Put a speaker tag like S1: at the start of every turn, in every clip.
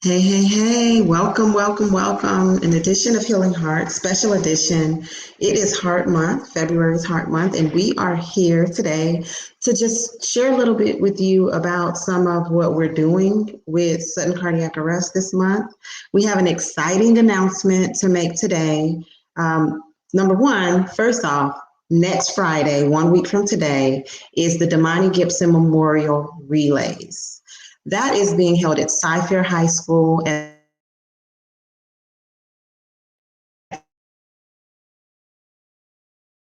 S1: Hey, hey, hey, welcome, welcome, welcome. An edition of Healing Heart, special edition. It is Heart Month, February is Heart Month, and we are here today to just share a little bit with you about some of what we're doing with sudden cardiac arrest this month. We have an exciting announcement to make today. Number one, first off, next Friday, 1 week from today, is the Damani Gibson Memorial Relays. That is being held at Cy-Fair High School at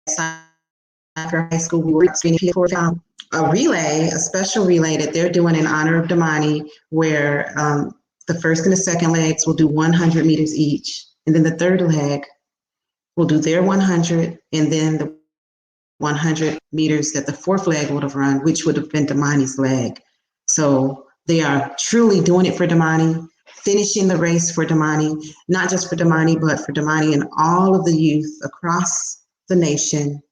S1: Cy-Fair High School. We were screening for a relay, a special relay that they're doing in honor of Damani, where the first and the second legs will do 100 meters each, and then the third leg will do their 100, and then the 100 meters that the fourth leg would have run, which would have been Damani's leg. So they are truly doing it for Damani, finishing the race for Damani, not just for Damani, but for Damani and all of the youth across the nation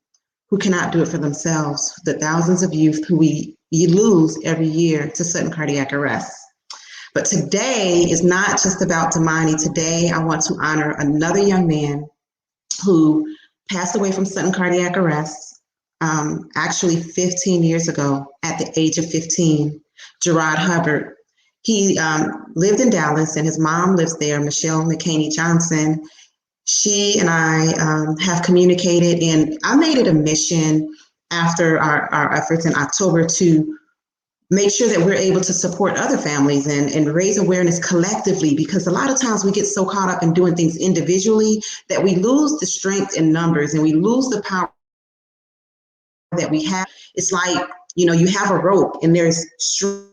S1: who cannot do it for themselves, the thousands of youth who we lose every year to sudden cardiac arrest. But today is not just about Damani. Today, I want to honor another young man who passed away from sudden cardiac arrest, actually 15 years ago at the age of 15, Gerard Hubbard. He lived in Dallas, and his mom lives there, Michelle McCaney Johnson. She and I have communicated, and I made it a mission after our efforts in October to make sure that we're able to support other families and raise awareness collectively, because a lot of times we get so caught up in doing things individually that we lose the strength in numbers and we lose the power that we have. It's like, you have a rope and there's strings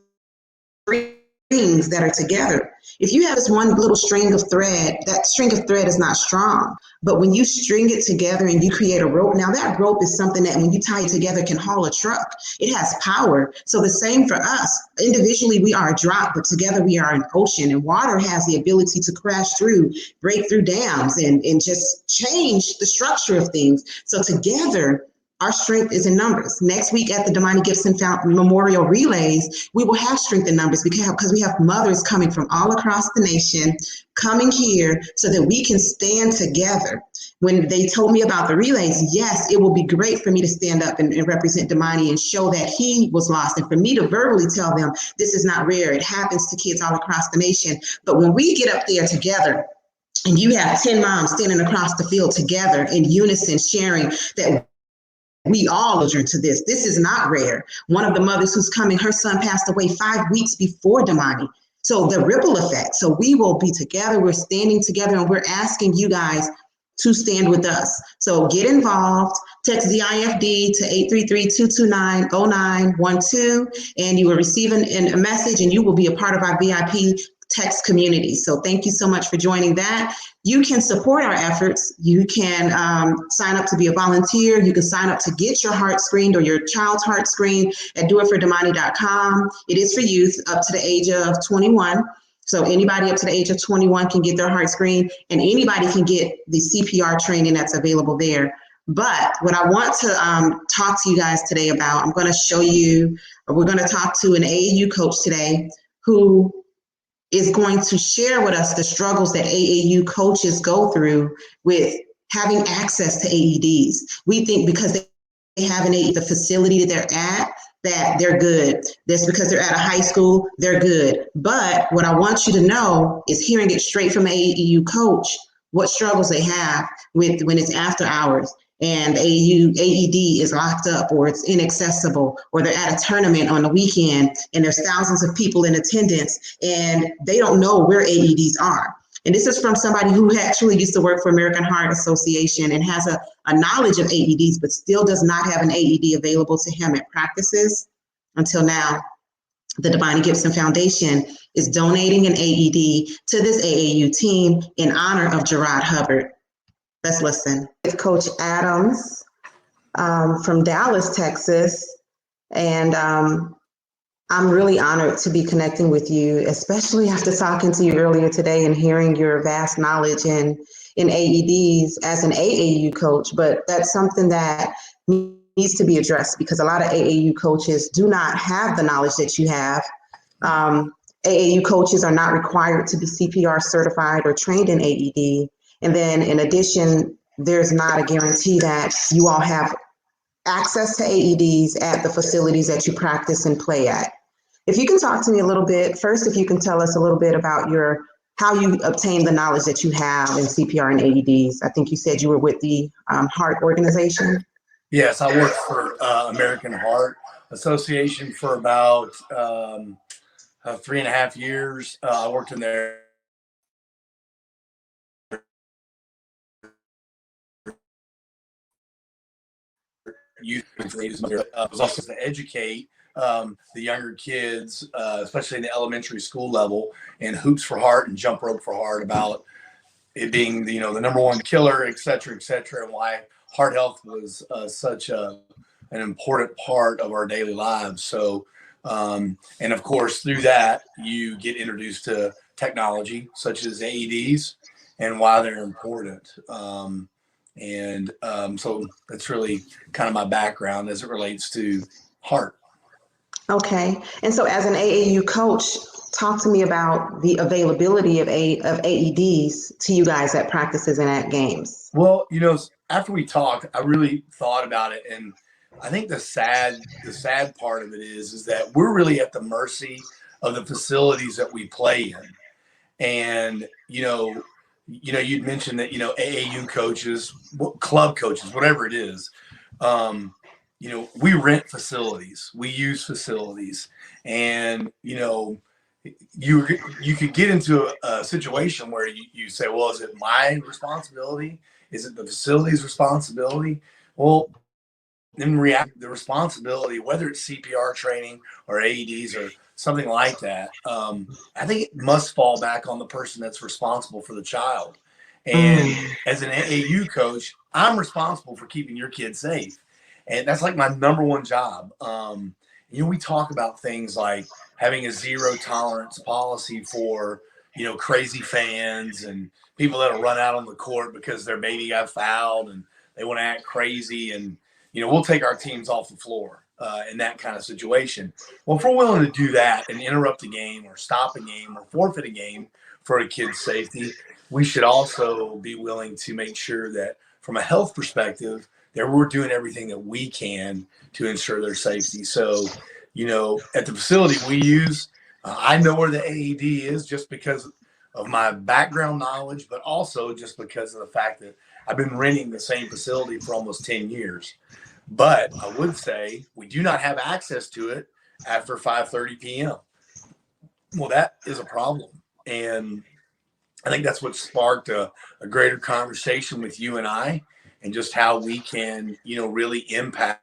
S1: that are together. If you have this one little string of thread, that string of thread is not strong. But when you string it together and you create a rope, now that rope is something that when you tie it together can haul a truck. It has power. So the same for us. Individually, we are a drop, but together we are an ocean. And water has the ability to crash through, break through dams, and just change the structure of things. So together, our strength is in numbers. Next week at the Damani Gibson Memorial Relays, we will have strength in numbers because we have mothers coming from all across the nation, coming here so that we can stand together. When they told me about the relays, yes, it will be great for me to stand up and represent Damani and show that he was lost, and for me to verbally tell them this is not rare. It happens to kids all across the nation. But when we get up there together, and you have 10 moms standing across the field together in unison, sharing that we all children to this. This is not rare. One of the mothers who's coming, her son passed away 5 weeks before Damani. So the ripple effect. So we will be together. We're standing together, and we're asking you guys to stand with us. So get involved. Text DIFD to 833-229-0912, and you will receive a message, and you will be a part of our VIP text community. So thank you so much for joining that. You can support our efforts. You can sign up to be a volunteer. You can sign up to get your heart screened or your child's heart screened at doitfordamani.com. It is for youth up to the age of 21. So anybody up to the age of 21 can get their heart screened, and anybody can get the CPR training that's available there. But what I want to talk to you guys today about, we're going to talk to an AAU coach today who is going to share with us the struggles that AAU coaches go through with having access to AEDs. We think because they have the facility that they're at, that they're good. That's because they're at a high school, they're good. But what I want you to know is, hearing it straight from an AAU coach, what struggles they have with when it's after hours and AED is locked up, or it's inaccessible, or they're at a tournament on the weekend and there's thousands of people in attendance and they don't know where AEDs are. And this is from somebody who actually used to work for American Heart Association and has a knowledge of AEDs, but still does not have an AED available to him at practices until now. The Damani Gibson Foundation is donating an AED to this AAU team in honor of Gerard Hubbard. Let's listen. With Coach Adams from Dallas, Texas, and I'm really honored to be connecting with you, especially after talking to you earlier today and hearing your vast knowledge in AEDs as an AAU coach. But that's something that needs to be addressed, because a lot of AAU coaches do not have the knowledge that you have. AAU coaches are not required to be CPR certified or trained in AED. And then in addition, there's not a guarantee that you all have access to AEDs at the facilities that you practice and play at. If you can talk to me a little bit, first, if you can tell us a little bit about how you obtain the knowledge that you have in CPR and AEDs. I think you said you were with the Heart organization.
S2: Yes, I worked for American Heart Association for about 3.5 years. I worked in their youth was also to educate the younger kids, especially in the elementary school level, in hoops for heart and jump rope for heart, about it being the number one killer, et cetera, and why heart health was such an important part of our daily lives. So, and of course, through that, you get introduced to technology such as AEDs and why they're important. So that's really kind of my background as it relates to heart.
S1: Okay. And so as an AAU coach, talk to me about the availability of AEDs to you guys at practices and at games.
S2: Well, after we talked, I really thought about it, and I think the sad part of it is that we're really at the mercy of the facilities that we play in. And you'd mentioned that AAU coaches, club coaches, whatever it is, we rent facilities, we use facilities, and you could get into a situation where you say, well, is it my responsibility? Is it the facility's responsibility? Well, in reality, the responsibility, whether it's CPR training or AEDs or something like that, I think it must fall back on the person that's responsible for the child. And as an AAU coach, I'm responsible for keeping your kid safe. And that's like my number one job. We talk about things like having a zero tolerance policy for, crazy fans and people that'll run out on the court because their baby got fouled and they want to act crazy. And, we'll take our teams off the floor in that kind of situation. Well, if we're willing to do that and interrupt a game or stop a game or forfeit a game for a kid's safety, we should also be willing to make sure that from a health perspective, that we're doing everything that we can to ensure their safety. So, at the facility we use, I know where the AED is just because of my background knowledge, but also just because of the fact that I've been renting the same facility for almost 10 years. But I would say we do not have access to it after 5:30 p.m. Well, that is a problem. And I think that's what sparked a greater conversation with you and I, and just how we can, really impact.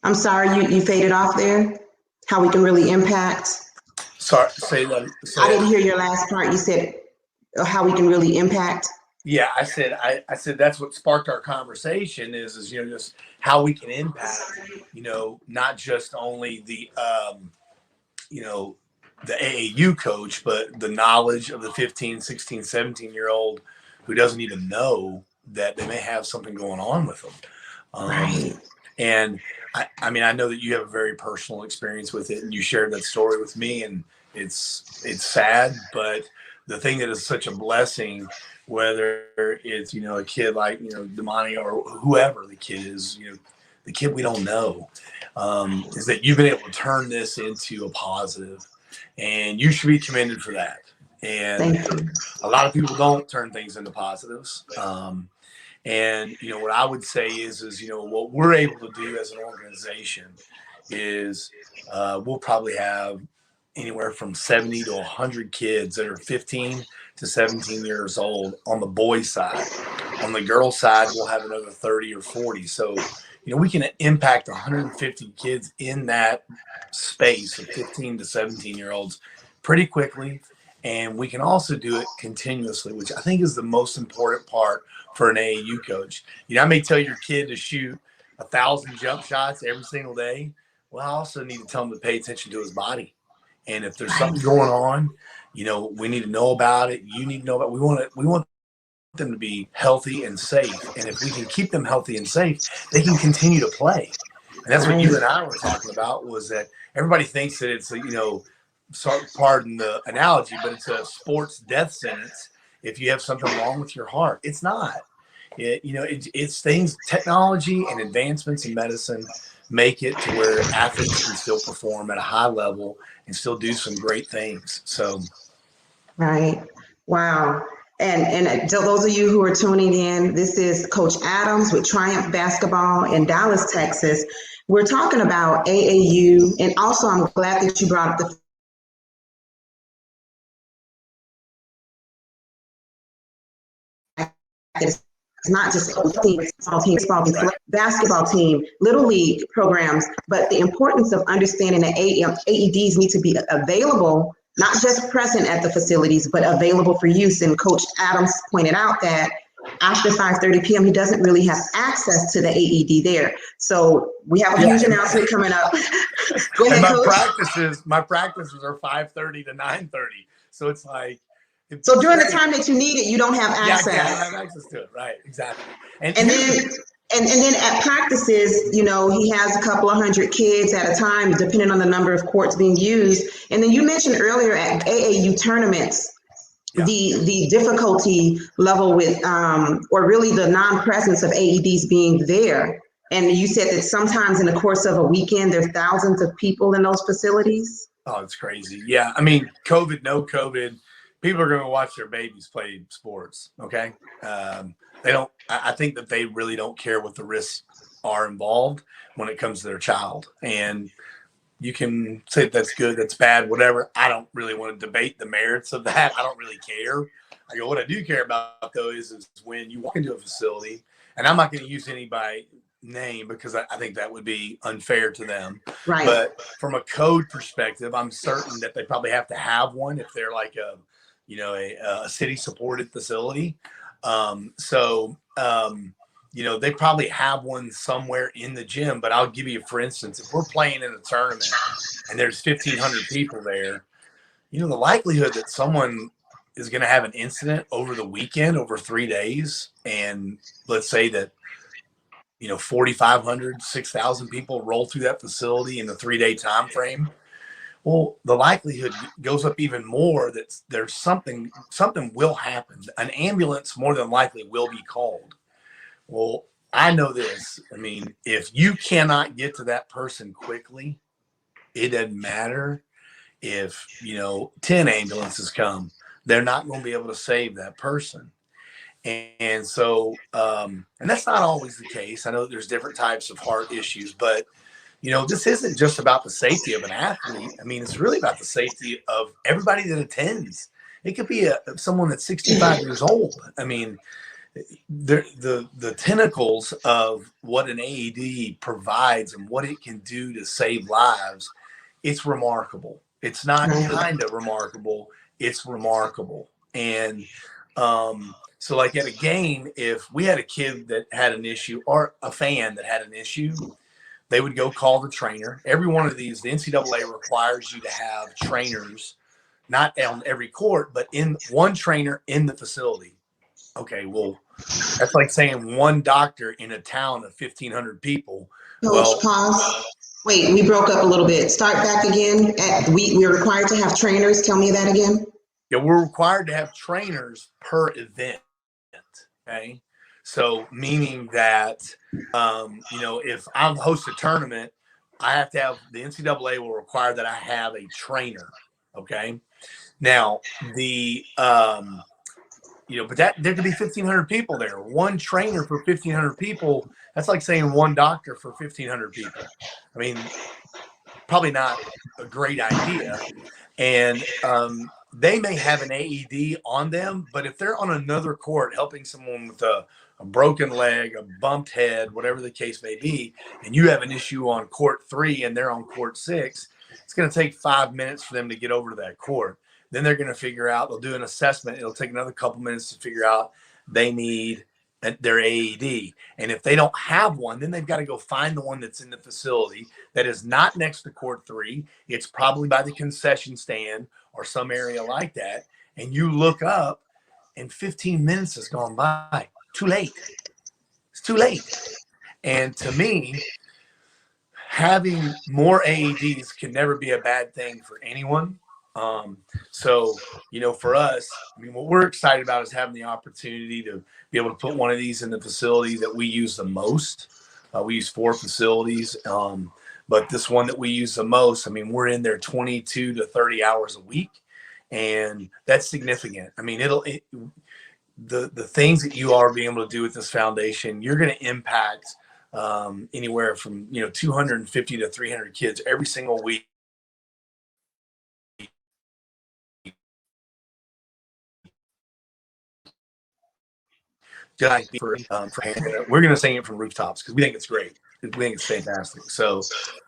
S1: I'm sorry, you faded off there. How we can really impact.
S2: Sorry, say that.
S1: I didn't hear your last part. You said how we can really impact.
S2: Yeah, I said that's what sparked our conversation is just how we can impact, not just only the AAU coach, but the knowledge of the 15, 16, 17-year-old who doesn't even know that they may have something going on with them.
S1: Right.
S2: And I know that you have a very personal experience with it, and you shared that story with me, and it's sad, but the thing that is such a blessing, whether it's, a kid like, Damani or whoever the kid is, the kid we don't know, is that you've been able to turn this into a positive, and you should be commended for that. And a lot of people don't turn things into positives. And, what I would say is, what we're able to do as an organization is we'll probably have anywhere from 70 to 100 kids that are 15 to 17 years old on the boys' side. On the girls' side, we'll have another 30 or 40. So, we can impact 150 kids in that space of 15 to 17-year-olds pretty quickly. And we can also do it continuously, which I think is the most important part for an AAU coach. I may tell your kid to shoot 1,000 jump shots every single day. Well, I also need to tell him to pay attention to his body. And if there's something going on, we need to know about it. You need to know about it. We want them to be healthy and safe. And if we can keep them healthy and safe, they can continue to play. And that's what
S1: Right.
S2: you and I were talking about, was that everybody thinks that it's a, pardon the analogy, but it's a sports death sentence if you have something wrong with your heart. It's not. It's things, technology and advancements in medicine make it to where athletes can still perform at a high level and still do some great things. So,
S1: Right. Wow. And to those of you who are tuning in, this is Coach Adams with Triumph Basketball in Dallas, Texas. We're talking about AAU, and also I'm glad that you brought up the fact that it's not just a team, it's baseball team,
S2: right.
S1: basketball team, little league programs, but the importance of understanding that AEDs need to be available, not just present at the facilities, but available for use. And Coach Adams pointed out that after 5:30 p.m., he doesn't really have access to the AED there. So we have a huge announcement coming up. Go
S2: And
S1: ahead,
S2: my
S1: Coach.
S2: practices are 5:30 to 9:30. So it's like,
S1: So during the time that you need it, you don't have
S2: yeah, I don't
S1: access.
S2: have access to it. Right. Exactly. And
S1: And
S2: here's
S1: then and then at practices, he has a couple of hundred kids at a time, depending on the number of courts being used. And then you mentioned earlier at AAU tournaments,
S2: yeah.
S1: the difficulty level with, or really the non-presence of AEDs being there. And you said that sometimes in the course of a weekend, there's thousands of people in those facilities.
S2: Oh, it's crazy. Yeah. I mean, COVID, no COVID, people are going to watch their babies play sports. Okay. They don't, I think that they really don't care what the risks are involved when it comes to their child. And you can say that's good, that's bad, whatever. I don't really want to debate the merits of that. I don't really care. I go, what I do care about though is when you walk into a facility, and I'm not going to use anybody name because I think that would be unfair to them.
S1: Right.
S2: But from a code perspective, I'm certain that they probably have to have one if they're like a city supported facility. They probably have one somewhere in the gym, but I'll give you, for instance, if we're playing in a tournament and there's 1,500 people there, the likelihood that someone is going to have an incident over the weekend, over 3 days, and let's say that 4,500, 6,000 people roll through that facility in the 3-day time frame. Well, the likelihood goes up even more that there's something will happen. An ambulance more than likely will be called. Well, I know this. I mean, if you cannot get to that person quickly, it doesn't matter if 10 ambulances come. They're not going to be able to save that person. And so, and that's not always the case. I know there's different types of heart issues, but this isn't just about the safety of an athlete. I mean, it's really about the safety of everybody that attends. It could be someone that's 65 years old. I mean, the tentacles of what an AED provides and what it can do to save lives, it's remarkable. It's not kind of remarkable. It's remarkable. And so like at a game, if we had a kid that had an issue or a fan that had an issue, they would go call the trainer. Every one of these, the NCAA requires you to have trainers, not on every court, but in one trainer in the facility. Okay, well, that's like saying one doctor in a town of 1,500 people.
S1: Coach, pause. Wait, we broke up a little bit. Start back again. We're required to have trainers. Tell me that again.
S2: Yeah, we're required to have trainers per event. Okay, so meaning that if I'm host a tournament, I have to have the NCAA will require that I have a trainer. Okay, now but that there could be 1,500 people there. One trainer for 1,500 people. That's like saying one doctor for 1,500 people. I mean, probably not a great idea. And they may have an AED on them, but if they're on another court helping someone with a broken leg, a bumped head, whatever the case may be, and you have an issue on court 3 and they're on court 6, it's going to take 5 minutes for them to get over to that court. Then they're going to figure out, they'll do an assessment. It'll take another couple minutes to figure out they need their AED. And if they don't have one, then they've got to go find the one that's in the facility that is not next to court 3. It's probably by the concession stand or some area like that. And you look up and 15 minutes has gone by. Too late. It's too late. And to me, having more AEDs can never be a bad thing for anyone. So, for us, I mean, what we're excited about is having the opportunity to be able to put one of these in the facility that we use the most. We use 4 facilities, but this one that we use the most, I mean, we're in there 22 to 30 hours a week, and that's significant. I mean, the things that you are being able to do with this foundation, you're going to impact anywhere from 250 to 300 kids every single week. We're going to sing it from rooftops because we think it's great. We think it's fantastic. So,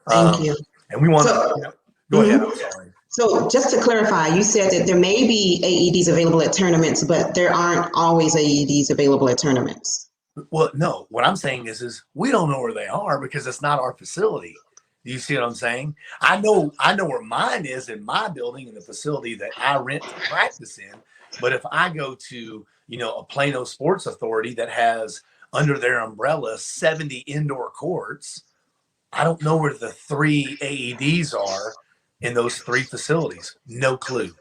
S1: Thank you.
S2: And we want
S1: So,
S2: to go ahead. I'm sorry.
S1: So just to clarify, you said that there may be AEDs available at tournaments, but there aren't always AEDs available at tournaments.
S2: Well, no, what I'm saying is we don't know where they are because it's not our facility. Do you see what I'm saying? I know where mine is in my building, in the facility that I rent to practice in. But if I go to, a Plano Sports Authority that has under their umbrella 70 indoor courts, I don't know where the 3 AEDs are in those 3 facilities. No clue.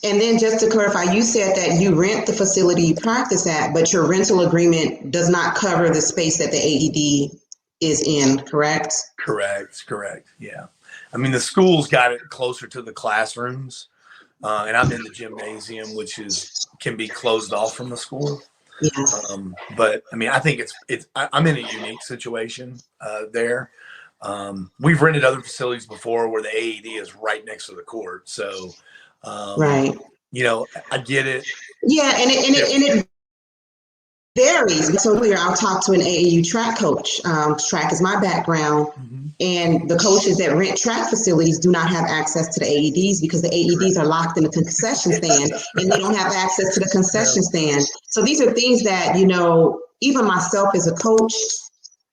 S1: And then just to clarify, you said that you rent the facility you practice at, but your rental agreement does not cover the space that the AED is in, correct?
S2: Correct. Yeah. I mean, the school's got it closer to the classrooms, and I'm in the gymnasium, which can be closed off from the school.
S1: Yeah.
S2: But I mean, I think I'm in a unique situation there. We've rented other facilities before where the AED is right next to the court. So,
S1: right.
S2: I get it.
S1: Yeah. And it varies. So earlier, I'll talk to an AAU track coach. Track is my background. Mm-hmm. And the coaches that rent track facilities do not have access to the AEDs because the AEDs are locked in the concession stand and they don't have access to the concession stand. So these are things that, even myself as a coach,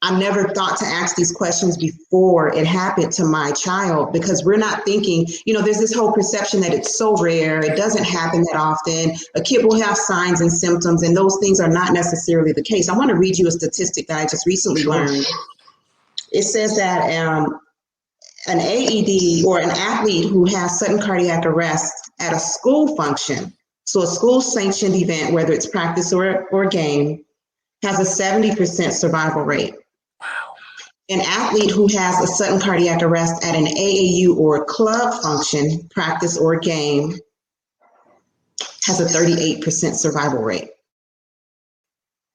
S1: I never thought to ask these questions before it happened to my child because we're not thinking, there's this whole perception that it's so rare. It doesn't happen that often. A kid will have signs and symptoms, and those things are not necessarily the case. I want to read you a statistic that I just recently learned. It says that an AED or an athlete who has sudden cardiac arrest at a school function, so a school sanctioned event, whether it's practice or game, has a 70% survival rate.
S2: Wow.
S1: An athlete who has a sudden cardiac arrest at an AAU or club function, practice or game, has a 38% survival rate.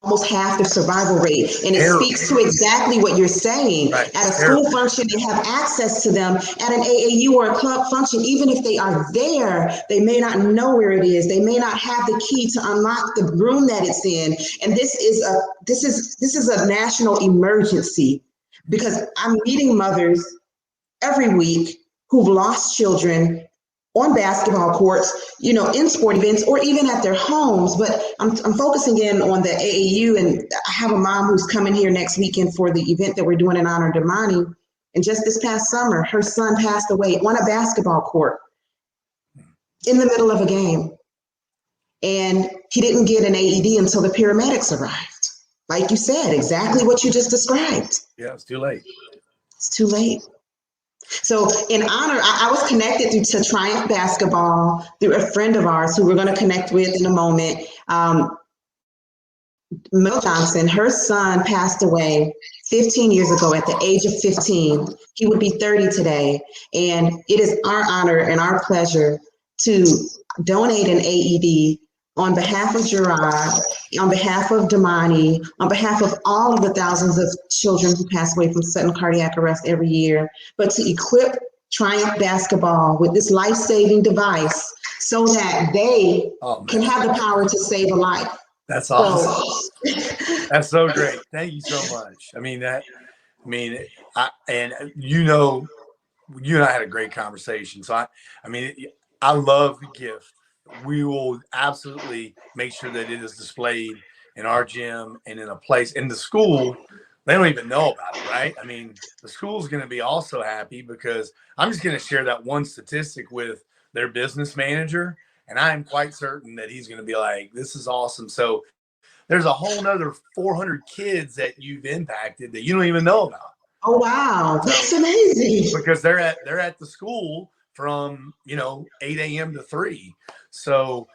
S1: Almost half the survival rate. And it speaks to exactly what you're saying. Right. At a school function, they have access to them. At an AAU or a club function, even if they are there, they may not know where it is. They may not have the key to unlock the room that it's in. And this is a national emergency because I'm meeting mothers every week who've lost children on basketball courts, in sport events, or even at their homes. But I'm focusing in on the AAU, and I have a mom who's coming here next weekend for the event that we're doing in honor of Damani. And just this past summer, her son passed away on a basketball court in the middle of a game. And he didn't get an AED until the paramedics arrived. Like you said, exactly what you just described.
S2: Yeah, it's too late.
S1: It's too late. So in honor, I was connected to Triumph Basketball through a friend of ours who we're going to connect with in a moment. Mel Johnson, her son passed away 15 years ago at the age of 15. He would be 30 today. And it is our honor and our pleasure to donate an AED on behalf of Gerard, on behalf of Damani, on behalf of all of the thousands of children who pass away from sudden cardiac arrest every year, but to equip Triumph Basketball with this life-saving device so that they can have the power to save a life.
S2: That's awesome. That's so great. Thank you so much. You and I had a great conversation. So I love the gift. We will absolutely make sure that it is displayed in our gym and in a place in the school. They don't even know about it, right? I mean, the school's going to be also happy because I'm just going to share that one statistic with their business manager. And I am quite certain that he's going to be like, this is awesome. So there's a whole nother 400 kids that you've impacted that you don't even know about.
S1: Oh, wow. That's amazing.
S2: Because they're at the school from 8 a.m. to 3. So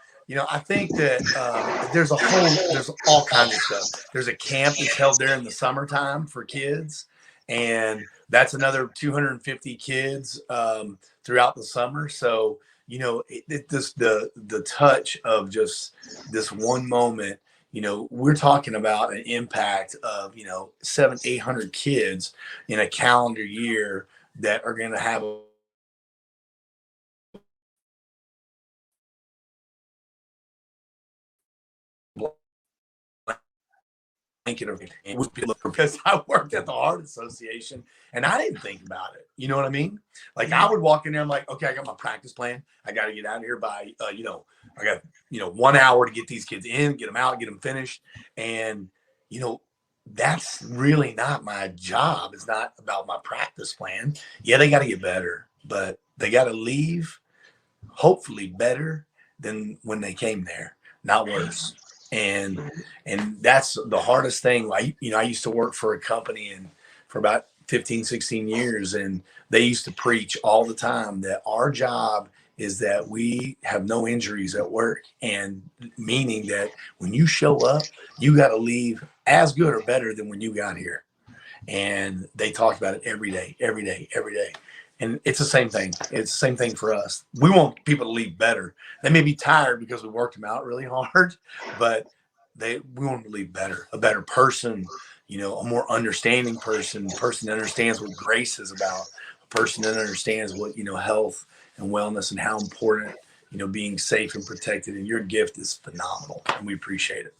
S2: I think that there's all kinds of stuff. There's a camp that's held there in the summertime for kids, and that's another 250 kids throughout the summer. So the touch of just this one moment. We're talking about an impact of 700-800 kids in a calendar year that are going to have a blanket of because I worked at the Heart Association and I didn't think about it. You know what I mean? Like I would walk in there, I'm like, okay, I got my practice plan. I got to get out of here by, I got 1 hour to get these kids in, get them out, get them finished, and that's really not my job. It's not about my practice plan. Yeah, they got to get better, but they got to leave hopefully better than when they came there, not worse. And that's the hardest thing. I used to work for a company and for about 15, 16 years, and they used to preach all the time that our job is that we have no injuries at work, and meaning that when you show up, you got to leave as good or better than when you got here. And they talked about it every day, every day, every day. And it's the same thing. It's the same thing for us. We want people to leave better. They may be tired because we worked them out really hard, but we want them to leave better, a better person, a more understanding person that understands what grace is about, a person that understands what, health and wellness and how important, being safe and protected. And your gift is phenomenal, and we appreciate it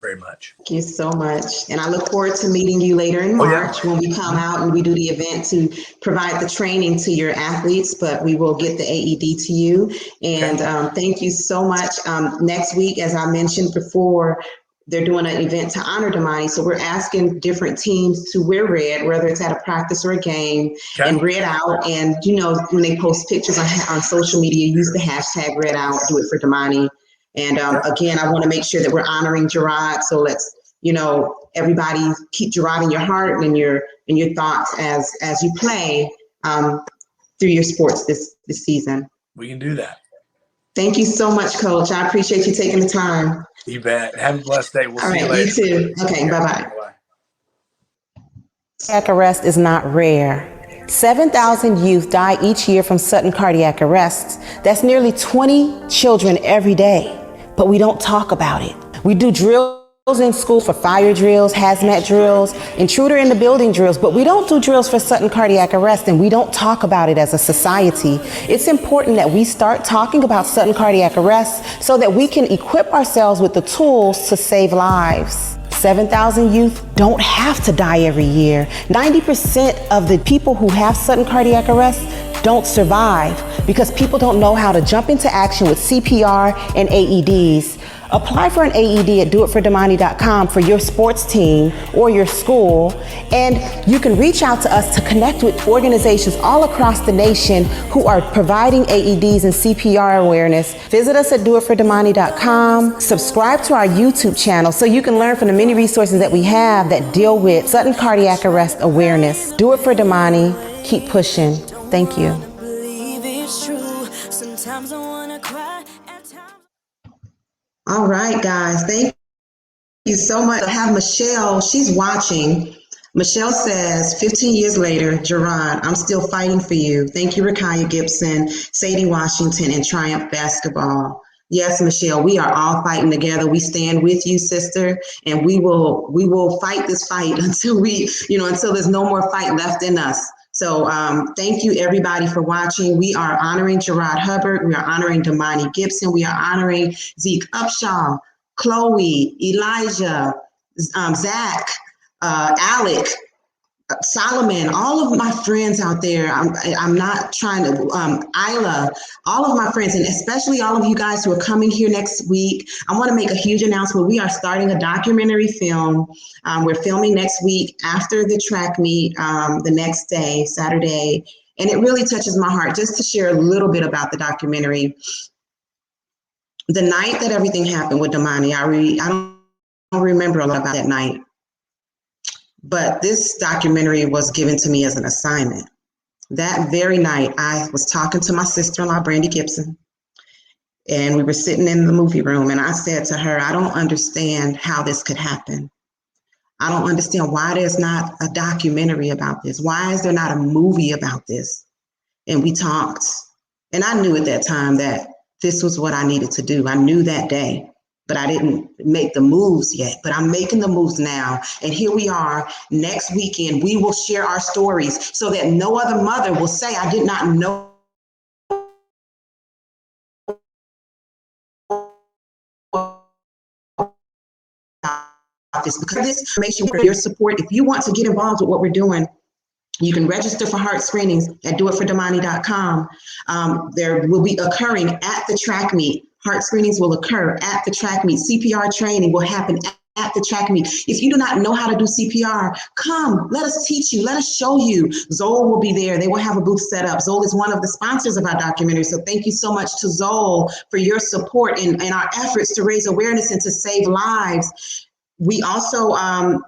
S2: very much.
S1: Thank you so much. And I look forward to meeting you later in March when we come out and we do the event to provide the training to your athletes, but we will get the AED to you. And thank you so much. Next week, as I mentioned before, they're doing an event to honor Damani. So we're asking different teams to wear red, whether it's at a practice or a game, and red out. And, when they post pictures on social media, use the hashtag red out, do it for Damani. And again, I want to make sure that we're honoring Gerard. So let's, everybody keep Gerard in your heart and in your thoughts as you play through your sports this season.
S2: We can do that.
S1: Thank you so much, Coach. I appreciate you taking the time.
S2: You bet. Have a blessed day. We'll see you
S1: later. You too. Okay, bye-bye.
S3: Cardiac arrest is not rare. 7,000 youth die each year from sudden cardiac arrests. That's nearly 20 children every day, but we don't talk about it. We do drills in school for fire drills, hazmat drills, intruder in the building drills, but we don't do drills for sudden cardiac arrest, and we don't talk about it as a society. It's important that we start talking about sudden cardiac arrest so that we can equip ourselves with the tools to save lives. 7,000 youth don't have to die every year. 90% of the people who have sudden cardiac arrest don't survive because people don't know how to jump into action with CPR and AEDs. Apply for an AED at doitfordamani.com for your sports team or your school, and you can reach out to us to connect with organizations all across the nation who are providing AEDs and CPR awareness. Visit us at doitfordamani.com. Subscribe to our YouTube channel so you can learn from the many resources that we have that deal with sudden cardiac arrest awareness. Do it for Damani. Keep pushing. Thank you.
S1: All right, guys. Thank you so much. I have Michelle. She's watching. Michelle says, 15 years later, Gerard, I'm still fighting for you. Thank you, Rakaya Gibson, Sadie Washington, and Triumph Basketball. Yes, Michelle, we are all fighting together. We stand with you, sister, and we will fight this fight until until there's no more fight left in us. So thank you, everybody, for watching. We are honoring Gerard Hubbard. We are honoring Damani Gibson. We are honoring Zeke Upshaw, Chloe, Elijah, Zach, Alec, Solomon, all of my friends out there. I'm not trying to, Isla, all of my friends, and especially all of you guys who are coming here next week. I want to make a huge announcement. We are starting a documentary film. We're filming next week after the track meet, the next day, Saturday. And it really touches my heart just to share a little bit about the documentary. The night that everything happened with Damani, I don't remember a lot about that night. But this documentary was given to me as an assignment. That very night, I was talking to my sister-in-law, Brandy Gibson, and we were sitting in the movie room, and I said to her, I don't understand how this could happen. I don't understand why there's not a documentary about this. Why is there not a movie about this? And we talked, and I knew at that time that this was what I needed to do. I knew that day, but I didn't make the moves yet. But I'm making the moves now. And here we are. Next weekend, we will share our stories so that no other mother will say, I did not know this. Because of this information, for your support, if you want to get involved with what we're doing, you can register for heart screenings at doitfordamani.com. There will be occurring at the track meet. Heart screenings will occur at the track meet. CPR training will happen at the track meet. If you do not know how to do CPR, come, let us teach you, let us show you. Zoll will be there. They will have a booth set up. Zoll is one of the sponsors of our documentary. So thank you so much to Zoll for your support in our efforts to raise awareness and to save lives. We also are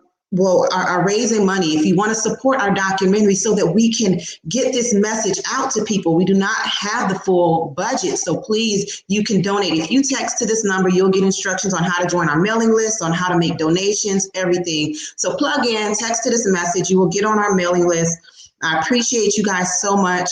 S1: raising money. If you want to support our documentary so that we can get this message out to people, we do not have the full budget. So please, you can donate. If you text to this number, you'll get instructions on how to join our mailing list, on how to make donations, everything. So plug in, text to this message, you will get on our mailing list. I appreciate you guys so much.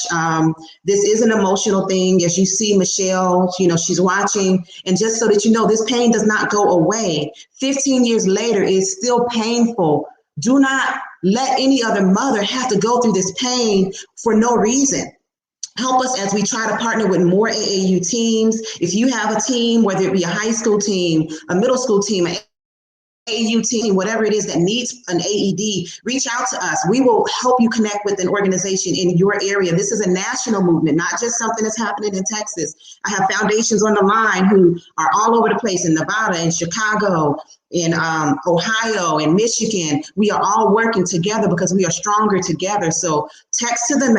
S1: This is an emotional thing. As you see, Michelle, she's watching. And just so that you know, this pain does not go away. 15 years later, it's still painful. Do not let any other mother have to go through this pain for no reason. Help us as we try to partner with more AAU teams. If you have a team, whether it be a high school team, a middle school team, an AAU team, whatever it is that needs an AED, reach out to us. We will help you connect with an organization in your area. This is a national movement, not just something that's happening in Texas. I have foundations on the line who are all over the place in Nevada, in Chicago, in Ohio, in Michigan. We are all working together because we are stronger together. So text to the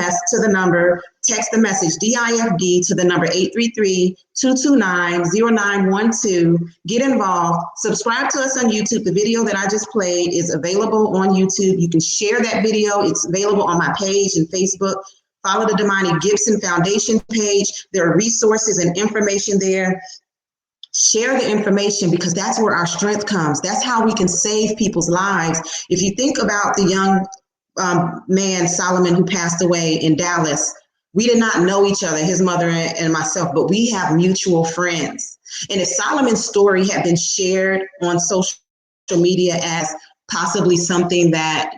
S1: number, text the message DIFD to the number 833-229-0912. Get involved. Subscribe to us on YouTube. The video that I just played is available on YouTube. You can share that video. It's available on my page and Facebook. Follow the Damani Gibson Foundation page. There are resources and information there. Share the information because that's where our strength comes. That's how we can save people's lives. If you think about the young man, Solomon, who passed away in Dallas, we did not know each other, his mother and myself, but we have mutual friends. And if Solomon's story had been shared on social media as possibly something that,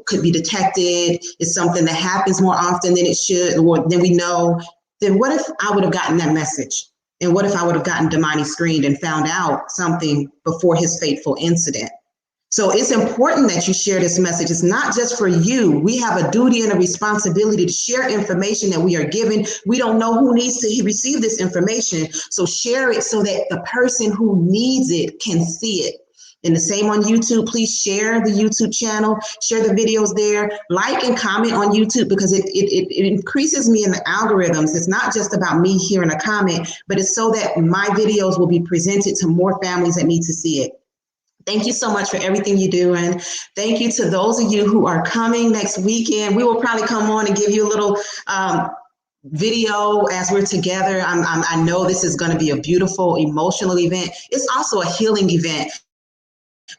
S1: could be detected, is something that happens more often than it should, or than we know, then what if I would have gotten that message? And what if I would have gotten Damani screened and found out something before his fateful incident? So it's important that you share this message. It's not just for you. We have a duty and a responsibility to share information that we are given. We don't know who needs to receive this information. So share it so that the person who needs it can see it. And the same on YouTube, please share the YouTube channel, share the videos there, like and comment on YouTube because it increases me in the algorithms. It's not just about me hearing a comment, but it's so that my videos will be presented to more families that need to see it. Thank you so much for everything you do. And thank you to those of you who are coming next weekend. We will probably come on and give you a little video as we're together. I know this is going to be a beautiful, emotional event. It's also a healing event.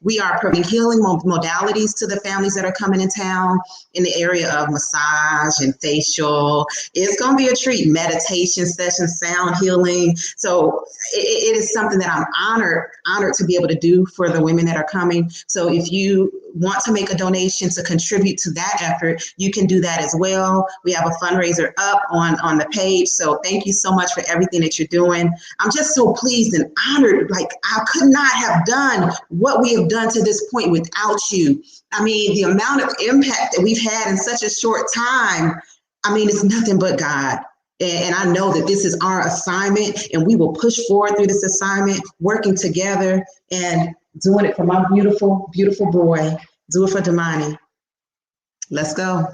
S1: We are providing healing modalities to the families that are coming in town in the area of massage and facial. It's going to be a treat. Meditation sessions, sound healing. So it is something that I'm honored to be able to do for the women that are coming. So if you want to make a donation to contribute to that effort, you can do that as well. We have a fundraiser up on the page. So thank you so much for everything that you're doing. I'm just so pleased and honored. Like, I could not have done what we have done to this point without you. I mean, the amount of impact that we've had in such a short time, I mean, it's nothing but God. And I know that this is our assignment and we will push forward through this assignment, working together and doing it for my beautiful, beautiful boy. Do it for Damani. Let's go.